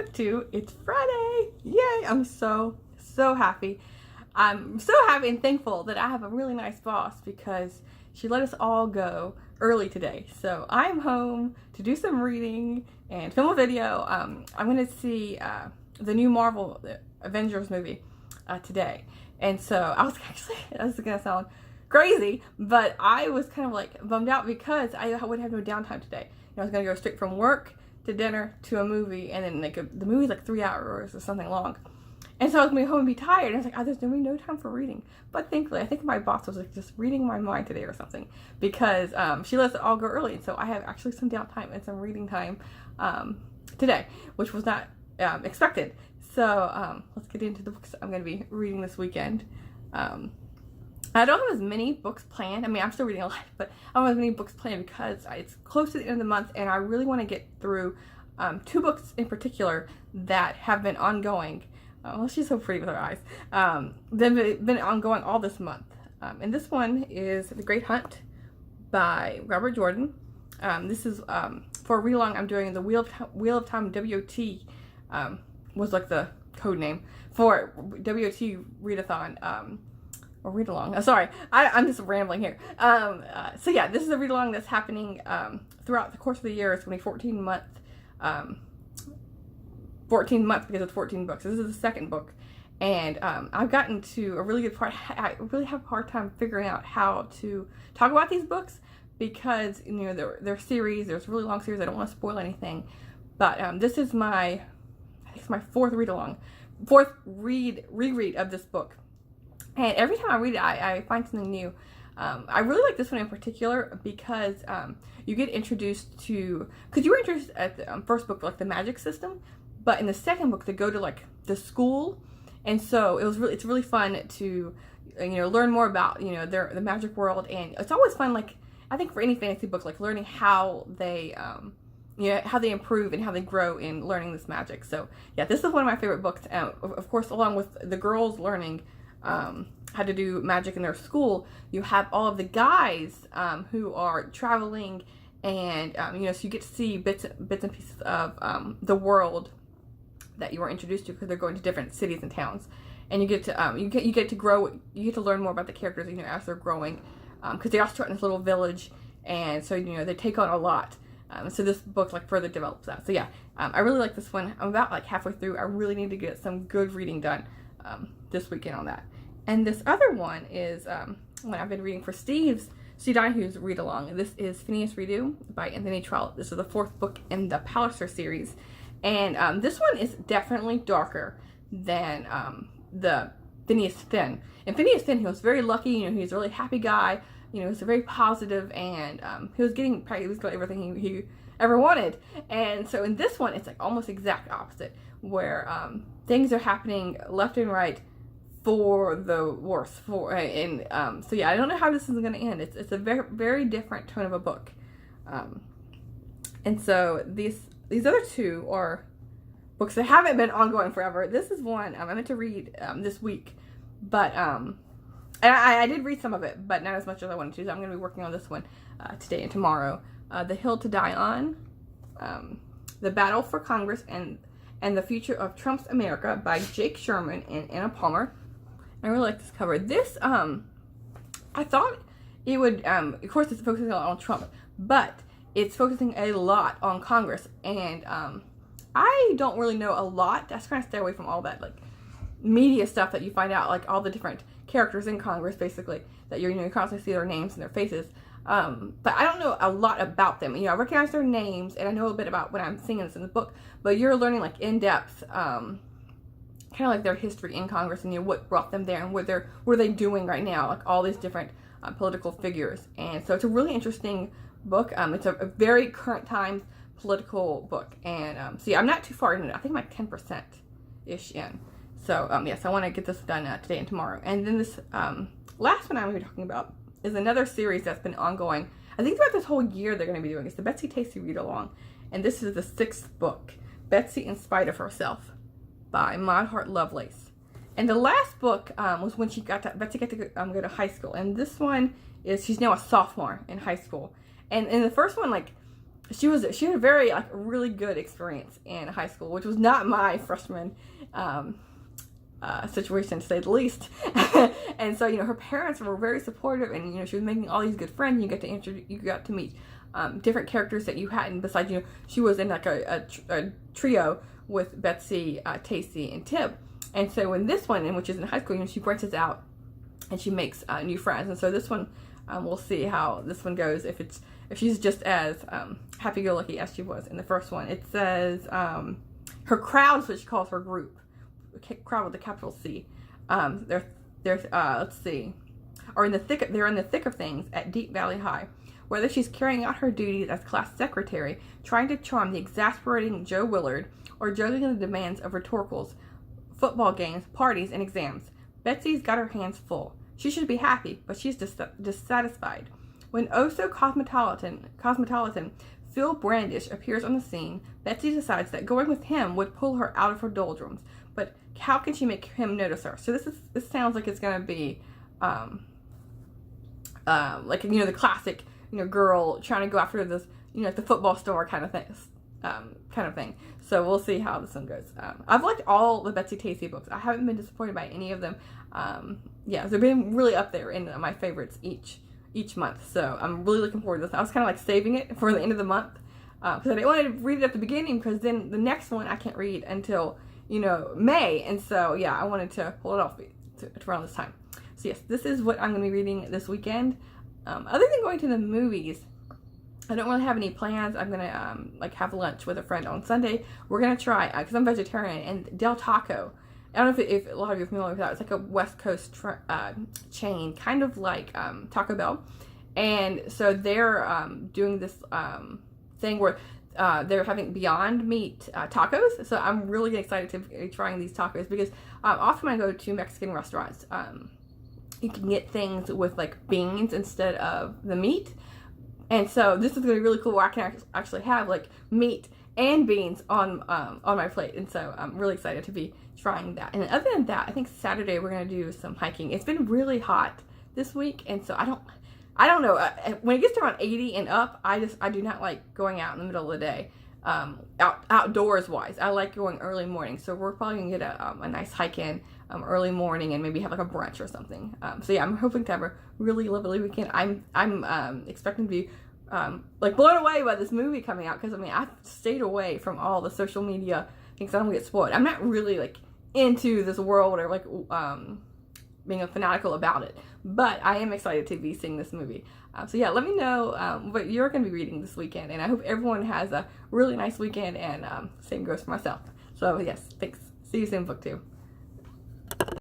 It's Friday. Yay! I'm so happy. I'm so happy and thankful that I have a really nice boss because she let us all go early today. So I'm home to do some reading and film a video. I'm going to see the new Marvel Avengers movie today. And so this is going to sound crazy, but I was kind of like bummed out because I would have no downtime today. I was going to go straight from work to dinner to a movie, and then the movie's like 3 hours or something long. And so I was going to be home and be tired, and I was like, there's going to be no time for reading. But thankfully, I think my boss was like just reading my mind today or something, because she lets it all go early, and so I have actually some downtime and some reading time today, which was not expected. So let's get into the books I'm going to be reading this weekend. I don't have as many books planned. I mean, I'm still reading a lot, but I don't have as many books planned because it's close to the end of the month, and I really want to get through 2 books in particular that have been ongoing. Well, she's so pretty with her eyes. They've been ongoing all this month. And this one is The Great Hunt by Robert Jordan. This is for a read-along I'm doing. The Wheel of Time WOT was like the code name for WOT readathon. Or read along. Sorry, I'm just rambling here. So yeah, this is a read along that's happening throughout the course of the year. It's going to be 14 months because it's 14 books. So this is the second book, and I've gotten to a really good part. I really have a hard time figuring out how to talk about these books because they're series. There's really long series. I don't want to spoil anything, but this is I think it's my fourth reread of this book. And every time I read it, I find something new. I really like this one in particular because you get introduced to, because you were introduced at the first book, like the magic system, but in the second book, they go to like the school, and so it's really fun to, learn more about, the magic world, and it's always fun, like, I think for any fantasy book, like learning how they, how they improve and how they grow in learning this magic. So yeah, this is one of my favorite books, of course, along with the girls learning how to do magic in their school. You have all of the guys who are traveling, and so you get to see bits and pieces of the world that you were introduced to because they're going to different cities and towns, and you get to you get to grow. You get to learn more about the characters as they're growing, because they all start in this little village, and so they take on a lot. So this book further develops that. So yeah, I really like this one. I'm about halfway through. I really need to get some good reading done this weekend on that. And this other one is one I've been reading for Steve Donahue's read along. This is Phineas Redo by Anthony Trollope. This is the 4th book in the Palliser series, and this one is definitely darker than the Phineas Finn. In Phineas Finn, he was very lucky. He was a really happy guy. He was very positive, and he was getting everything he ever wanted. And so in this one, it's almost exact opposite, where things are happening left and right for the worse. So yeah, I don't know how this is going to end. It's a very, very different tone of a book, and so these other 2 are books that haven't been ongoing forever. This is one I meant to read this week, but and I did read some of it, but not as much as I wanted to. So I'm going to be working on this one today and tomorrow. The Hill to Die On, The Battle for Congress and the Future of Trump's America by Jake Sherman and Anna Palmer. I really like this cover. This, I thought it would, of course it's focusing on Trump, but it's focusing a lot on Congress, and I don't really know a lot. I just kind of stay away from all that, media stuff that you find out, all the different characters in Congress, basically, that you constantly see their names and their faces. But I don't know a lot about them. I recognize their names, and I know a bit about when I'm seeing this in the book, but you're learning, in-depth, kind of their history in Congress, and what brought them there, and what are they doing right now, all these different political figures. And so it's a really interesting book. It's a very current times political book, and so yeah, I'm not too far in it. I think I'm 10% ish in. So yes, I want to get this done today and tomorrow. And then this last one I'm going to be talking about is another series that's been ongoing. I think throughout this whole year they're going to be doing. It's the Betsy Tacy read along, and this is the 6th book, Betsy in Spite of Herself by Maud Hart Lovelace. And the last book was when Betsy got to go to high school. And this one is, she's now a sophomore in high school. And in the first one, she had a very like really good experience in high school, which was not my freshman situation, to say the least. And so, her parents were very supportive, and she was making all these good friends. You got to meet different characters that you hadn't. Besides, she was in like a trio with Betsy, Tacy, and Tib. And so in this one, which is in high school, she branches out and she makes new friends. And so this one, we'll see how this one goes. If she's just as happy-go-lucky as she was in the first one. It says her crowd is what she calls her group. Crowd with a capital C. They're let's see, they're in the thick of things at Deep Valley High. Whether she's carrying out her duties as class secretary, trying to charm the exasperating Joe Willard, or juggling the demands of rhetoricals, football games, parties, and exams, Betsy's got her hands full. She should be happy, but she's dissatisfied. When cosmopolitan Phil Brandish appears on the scene, Betsy decides that going with him would pull her out of her doldrums. But how can she make him notice her? So this sounds like it's gonna be like the classic girl trying to go after this the football star kind of thing. So we'll see how this one goes. I've liked all the Betsy Tacy books. I haven't been disappointed by any of them. They've been really up there in my favorites each month. So I'm really looking forward to this. I was kind of like saving it for the end of the month because I didn't want to read it at the beginning, because then the next one I can't read until May. And so I wanted to pull it off to around this time. So yes, this is what I'm going to be reading this weekend. Other than going to the movies, I don't really have any plans. I'm gonna have lunch with a friend on Sunday. We're gonna try, because I'm vegetarian, and Del Taco. I don't know if a lot of you are familiar with that. It's like a West Coast chain, kind of like Taco Bell. And so they're doing this thing where they're having Beyond Meat tacos. So I'm really excited to be trying these tacos, because often when I go to Mexican restaurants, you can get things with like beans instead of the meat. And so this is going to be really cool, where I can actually have like meat and beans on my plate. And so I'm really excited to be trying that. And other than that, I think Saturday we're going to do some hiking. It's been really hot this week, and so I don't know. When it gets to around 80 and up, I do not like going out in the middle of the day. Outdoors wise, I like going early morning. So we're probably going to get a nice hike in early morning, and maybe have like a brunch or something. So I'm hoping to have a really lovely weekend. I'm expecting to be blown away by this movie coming out, because I've stayed away from all the social media things so I don't get spoiled. I'm not really like into this world, or like being a fanatical about it, but I am excited to be seeing this movie. So let me know what you're going to be reading this weekend, and I hope everyone has a really nice weekend, and same goes for myself. So yes, thanks. See you soon, BookTube.